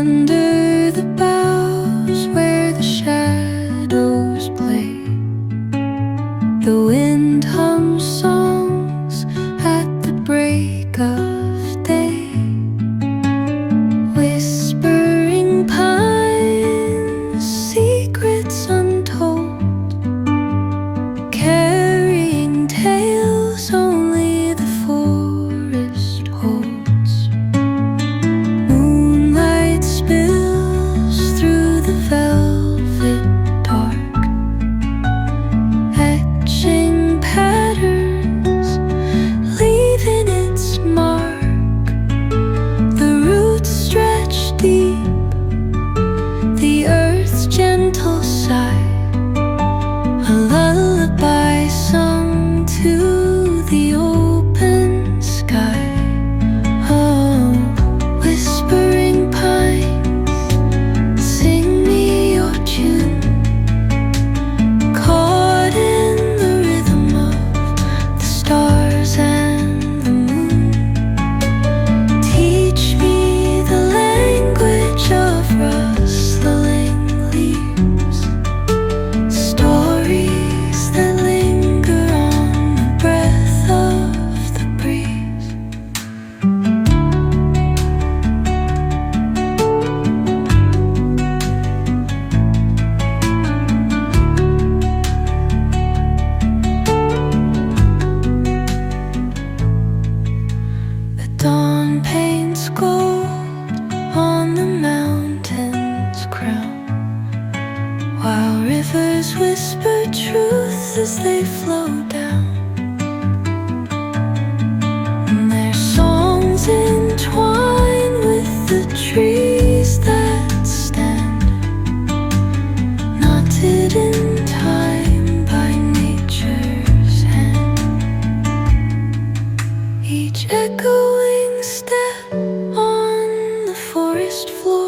Under the boughs where the shadows play, the wind hums songs at the break of day. Whispering pines, secrets untold, carrying tales only the forest holds. Moonlight spills through the velvet dark, etching patterns, leaving its mark. The roots stretch deep, the earth's gentle sigh, a lullaby sung to the open sky. Oh, whispering pines, sing me your tune, caught in the rhythm of the stars and the moon. Teach me the language of rustling leaves, stories that linger on the breath of the breeze. The dawn paints gold on the mountain's crown, while rivers whisper truth as they flow down. And their songs entwine with the trees that stand, knotted in time by nature's hand. Each echoing step on the forest floor